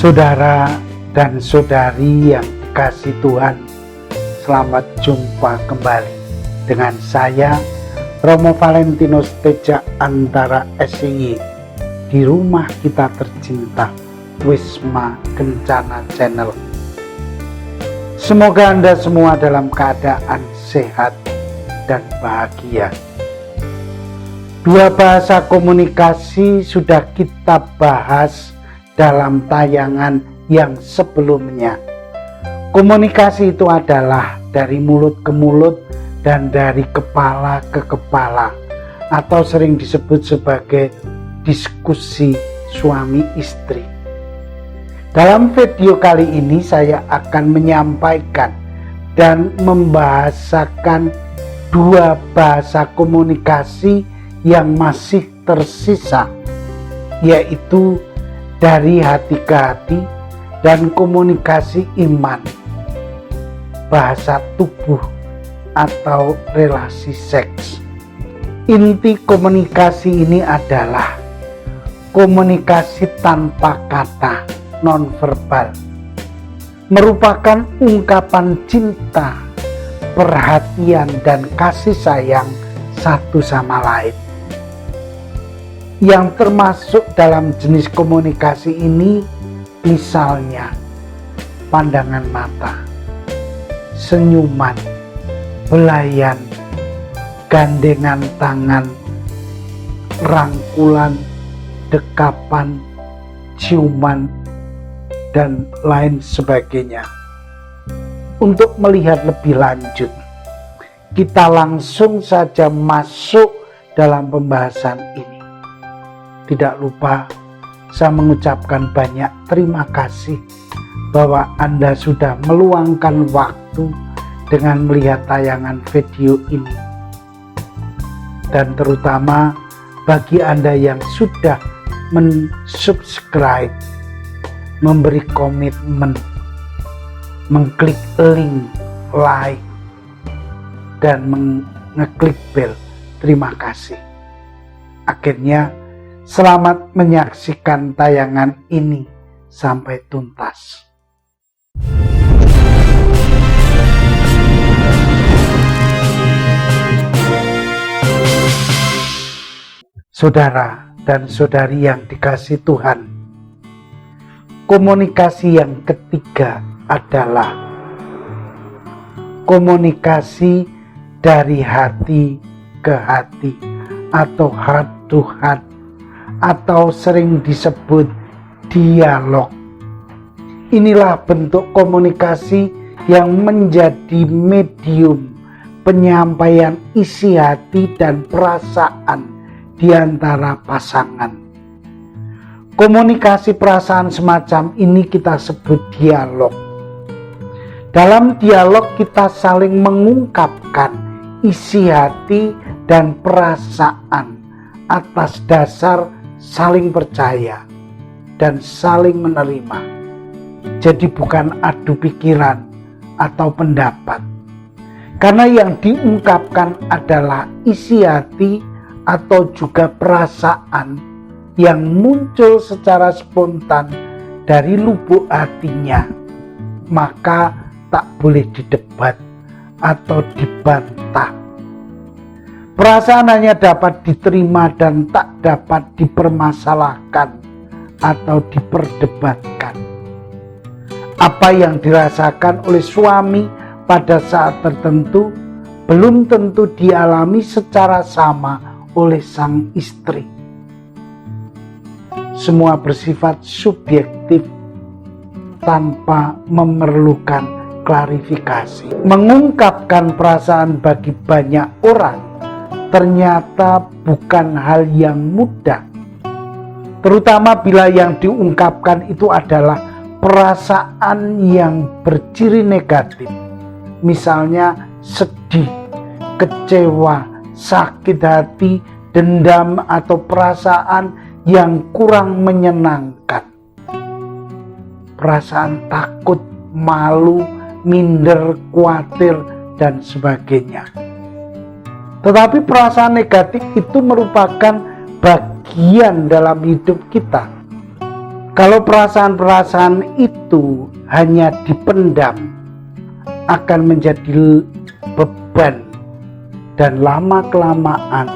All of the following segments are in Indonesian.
Saudara dan saudari yang dikasihi Tuhan, selamat jumpa kembali dengan saya Romo Valentinus Teja Antara SIY di rumah kita tercinta Wisma Kencana Channel. Semoga Anda semua dalam keadaan sehat dan bahagia. Dua bahasa komunikasi sudah kita bahas dalam tayangan yang sebelumnya. Komunikasi itu adalah dari mulut ke mulut dan dari kepala ke kepala, atau sering disebut sebagai diskusi suami istri. Dalam video kali ini saya akan menyampaikan dan membahasakan dua bahasa komunikasi yang masih tersisa, yaitu dari hati ke hati dan komunikasi iman, bahasa tubuh atau relasi seks. Inti komunikasi ini adalah komunikasi tanpa kata, nonverbal, merupakan ungkapan cinta, perhatian dan kasih sayang satu sama lain. Yang termasuk dalam jenis komunikasi ini misalnya pandangan mata, senyuman, belayan, gandengan tangan, rangkulan, dekapan, ciuman, dan lain sebagainya. Untuk melihat lebih lanjut, kita langsung saja masuk dalam pembahasan ini. Tidak lupa saya mengucapkan banyak terima kasih bahwa Anda sudah meluangkan waktu dengan melihat tayangan video ini. Dan terutama bagi Anda yang sudah mensubscribe, memberi komitmen, mengklik link, like, dan mengeklik bel. Terima kasih. Akhirnya selamat menyaksikan tayangan ini sampai tuntas. Saudara dan saudari yang dikasihi Tuhan, komunikasi yang ketiga adalah komunikasi dari hati ke hati atau heart to heart, atau sering disebut dialog. Inilah bentuk komunikasi yang menjadi medium penyampaian isi hati dan perasaan di antara pasangan. Komunikasi perasaan semacam ini kita sebut dialog. Dalam dialog kita saling mengungkapkan isi hati dan perasaan atas dasar saling percaya dan saling menerima. Jadi bukan adu pikiran atau pendapat, karena yang diungkapkan adalah isi hati atau juga perasaan yang muncul secara spontan dari lubuk hatinya. Maka tak boleh didebat atau dibantah. Perasaan hanya dapat diterima dan tak dapat dipermasalahkan atau diperdebatkan. Apa yang dirasakan oleh suami pada saat tertentu belum tentu dialami secara sama oleh sang istri. Semua bersifat subjektif tanpa memerlukan klarifikasi. Mengungkapkan perasaan bagi banyak orang ternyata bukan hal yang mudah, terutama bila yang diungkapkan itu adalah perasaan yang berciri negatif, misalnya sedih, kecewa, sakit hati, dendam, atau perasaan yang kurang menyenangkan, perasaan takut, malu, minder, khawatir, dan sebagainya. Tetapi perasaan negatif itu merupakan bagian dalam hidup kita. Kalau perasaan-perasaan itu hanya dipendam, akan menjadi beban dan lama-kelamaan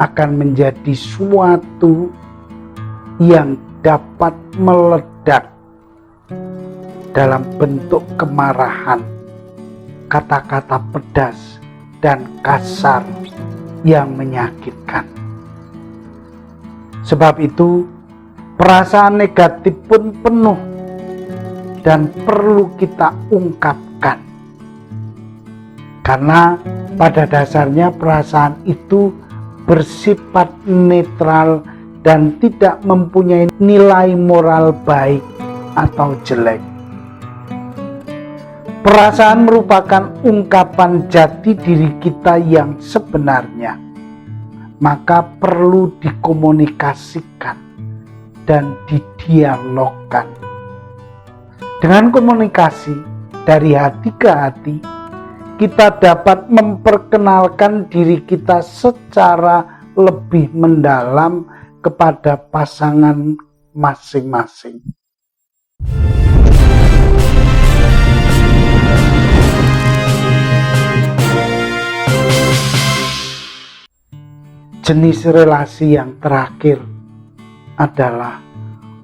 akan menjadi suatu yang dapat meledak dalam bentuk kemarahan, kata-kata pedas dan kasar yang menyakitkan. Sebab itu, perasaan negatif pun penuh dan perlu kita ungkapkan. Karena pada dasarnya perasaan itu bersifat netral dan tidak mempunyai nilai moral baik atau jelek. Perasaan merupakan ungkapan jati diri kita yang sebenarnya, maka perlu dikomunikasikan dan didialogkan. Dengan komunikasi dari hati ke hati, kita dapat memperkenalkan diri kita secara lebih mendalam kepada pasangan masing-masing. Jenis relasi yang terakhir adalah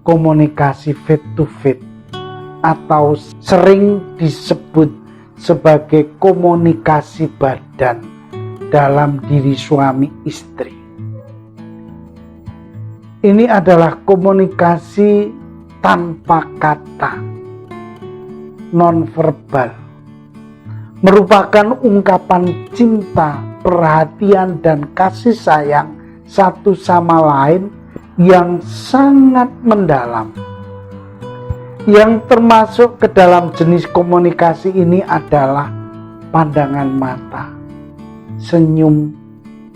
komunikasi face to face atau sering disebut sebagai komunikasi badan dalam diri suami istri. Ini adalah komunikasi tanpa kata, nonverbal, merupakan ungkapan cinta, perhatian, dan kasih sayang satu sama lain yang sangat mendalam. Yang termasuk ke dalam jenis komunikasi ini adalah pandangan mata, senyum,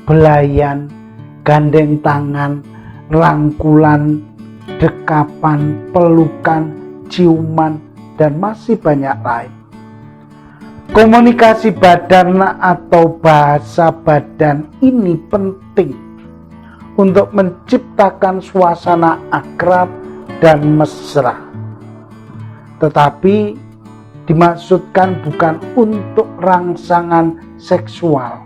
belayan, gandeng tangan, rangkulan, dekapan, pelukan, ciuman, dan masih banyak lain. Komunikasi badan atau bahasa badan ini penting untuk menciptakan suasana akrab dan mesra, tetapi dimaksudkan bukan untuk rangsangan seksual.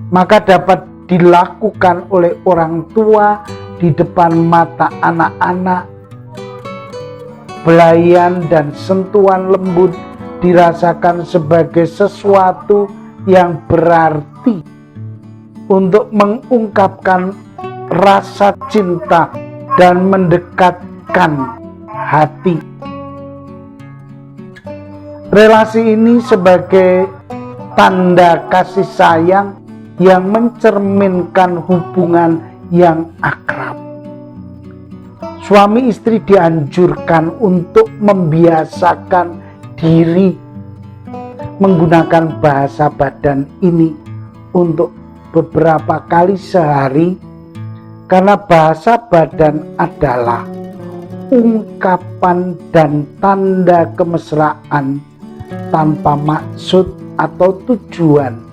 Maka dapat dilakukan oleh orang tua di depan mata anak-anak. Belayan dan sentuhan lembut dirasakan sebagai sesuatu yang berarti untuk mengungkapkan rasa cinta dan mendekatkan hati. Relasi ini sebagai tanda kasih sayang yang mencerminkan hubungan yang akrab. Suami istri dianjurkan untuk membiasakan diri menggunakan bahasa badan ini untuk beberapa kali sehari, karena bahasa badan adalah ungkapan dan tanda kemesraan tanpa maksud atau tujuan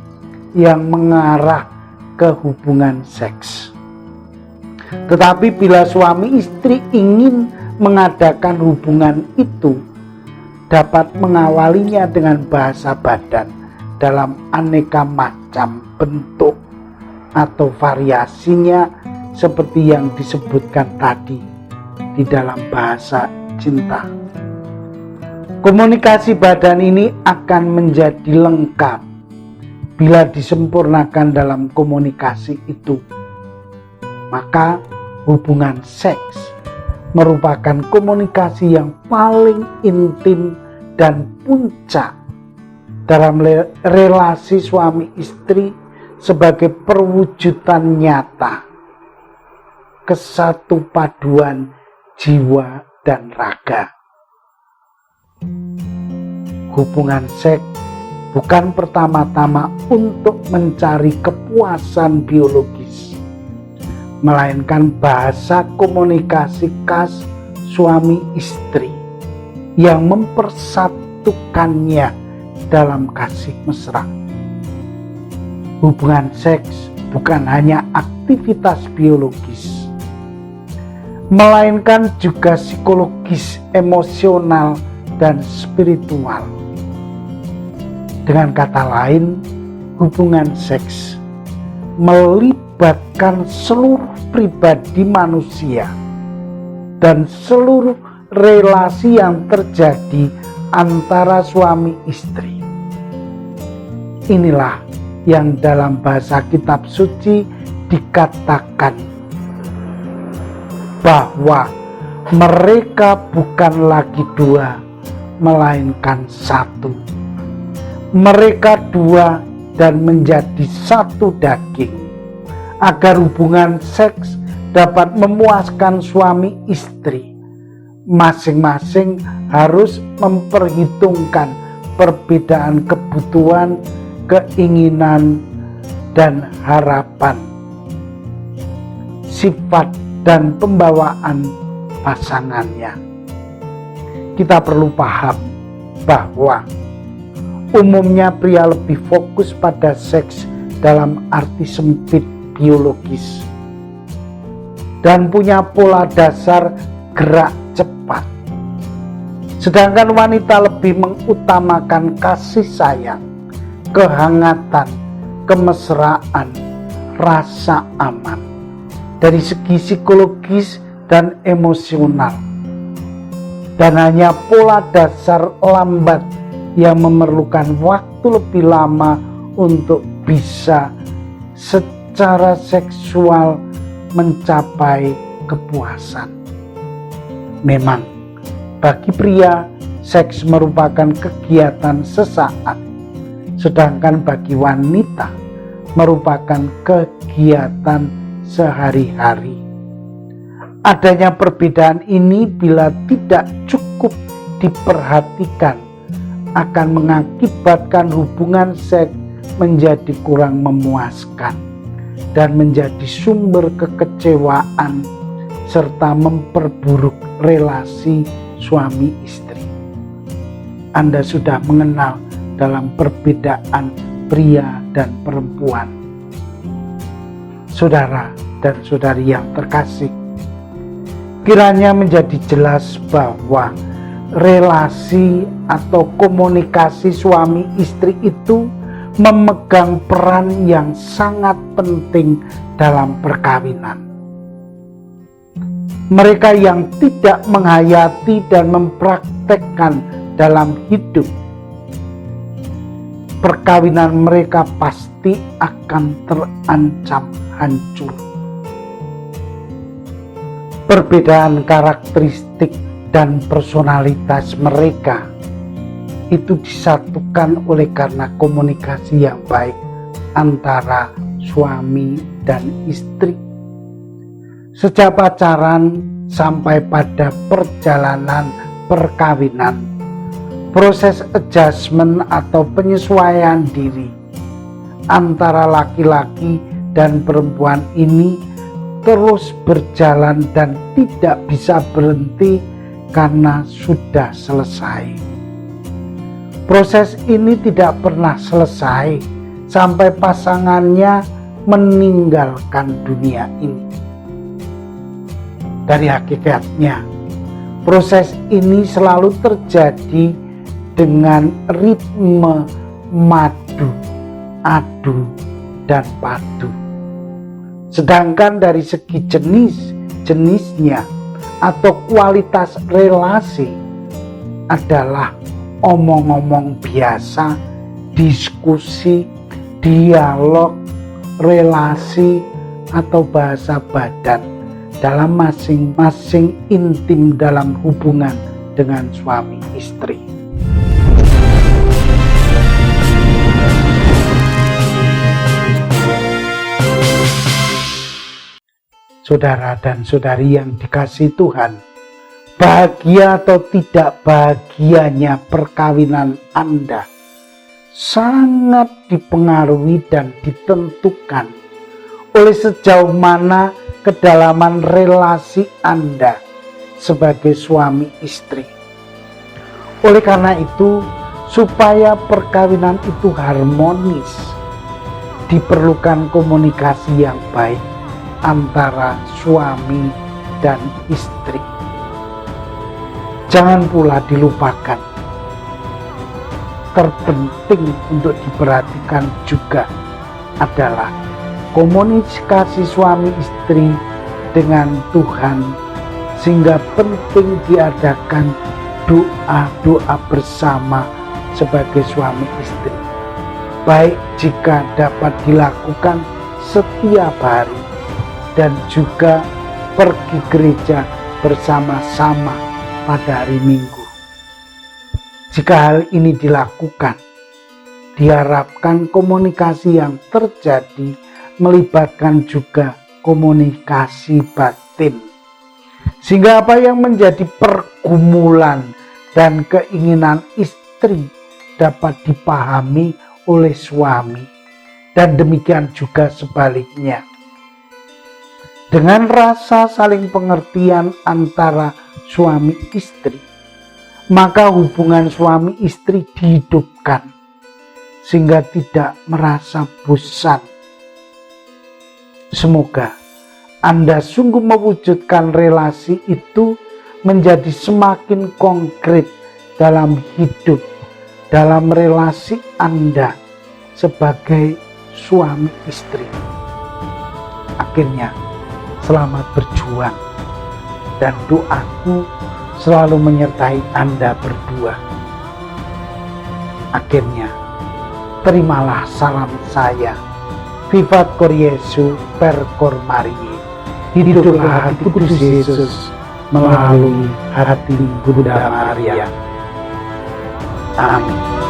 yang mengarah ke hubungan seks. Tetapi bila suami istri ingin mengadakan hubungan itu, dapat mengawalinya dengan bahasa badan dalam aneka macam bentuk atau variasinya seperti yang disebutkan tadi di dalam bahasa cinta. Komunikasi badan ini akan menjadi lengkap bila disempurnakan dalam komunikasi itu. Maka hubungan seks merupakan komunikasi yang paling intim dan puncak dalam relasi suami istri sebagai perwujudan nyata kesatupaduan jiwa dan raga. Hubungan seks bukan pertama-tama untuk mencari kepuasan biologis, melainkan bahasa komunikasi khas suami istri yang mempersatukannya dalam kasih mesra. Hubungan seks bukan hanya aktivitas biologis, melainkan juga psikologis, emosional, dan spiritual. Dengan kata lain, hubungan seks melibatkan seluruh pribadi manusia dan seluruh relasi yang terjadi antara suami istri. Inilah yang dalam bahasa kitab suci dikatakan bahwa mereka bukan lagi dua, melainkan satu. Mereka dua dan menjadi satu daging, agar hubungan seks dapat memuaskan suami istri. Masing-masing harus memperhitungkan perbedaan kebutuhan, keinginan, dan harapan, sifat dan pembawaan pasangannya. Kita perlu paham bahwa umumnya pria lebih fokus pada seks dalam arti sempit biologis dan punya pola dasar gerak cepat. Sedangkan wanita lebih mengutamakan kasih sayang, kehangatan, kemesraan, rasa aman dari segi psikologis dan emosional, dan hanya pola dasar lambat yang memerlukan waktu lebih lama untuk bisa secara seksual mencapai kepuasan. Memang bagi pria seks merupakan kegiatan sesaat, sedangkan bagi wanita merupakan kegiatan sehari-hari. Adanya perbedaan ini bila tidak cukup diperhatikan akan mengakibatkan hubungan seks menjadi kurang memuaskan dan menjadi sumber kekecewaan serta memperburuk relasi suami istri. Anda sudah mengenal dalam perbedaan pria dan perempuan. Saudara dan saudari yang terkasih, kiranya menjadi jelas bahwa relasi atau komunikasi suami istri itu memegang peran yang sangat penting dalam perkawinan. Mereka yang tidak menghayati dan mempraktekkan dalam hidup, perkawinan mereka pasti akan terancam hancur. Perbedaan karakteristik dan personalitas mereka itu disatukan oleh karena komunikasi yang baik antara suami dan istri. Sejak pacaran sampai pada perjalanan perkawinan, proses adjustment atau penyesuaian diri antara laki-laki dan perempuan ini terus berjalan dan tidak bisa berhenti karena sudah selesai. Proses ini tidak pernah selesai sampai pasangannya meninggalkan dunia ini. Dari hakikatnya, proses ini selalu terjadi dengan ritme madu, adu, dan padu. Sedangkan dari segi jenisnya atau kualitas relasi adalah omong-omong biasa, diskusi, dialog, relasi, atau bahasa badan dalam masing-masing intim dalam hubungan dengan suami istri. Saudara dan saudari yang dikasihi Tuhan, bahagia atau tidak bahagianya perkawinan Anda sangat dipengaruhi dan ditentukan oleh sejauh mana kedalaman relasi Anda sebagai suami istri. Oleh karena itu, supaya perkawinan itu harmonis, diperlukan komunikasi yang baik antara suami dan istri. Jangan pula dilupakan, terpenting untuk diperhatikan juga adalah komunikasi suami istri dengan Tuhan, sehingga penting diadakan doa-doa bersama sebagai suami istri, baik jika dapat dilakukan setiap hari dan juga pergi gereja bersama-sama pada hari Minggu. Jika hal ini dilakukan, diharapkan komunikasi yang terjadi melibatkan juga komunikasi batin, sehingga apa yang menjadi pergumulan dan keinginan istri dapat dipahami oleh suami, dan demikian juga sebaliknya. Dengan rasa saling pengertian antara suami istri, maka hubungan suami istri dihidupkan sehingga tidak merasa bosan. Semoga Anda sungguh mewujudkan relasi itu menjadi semakin konkret dalam hidup, dalam relasi Anda sebagai suami istri. Akhirnya, selamat berjuang, dan doaku selalu menyertai Anda berdua. Akhirnya, terimalah salam saya. Vivat Cor Jesu per Cor Mariae. Hiduplah hati kudus Yesus melalui hati Bunda Maria. Amin.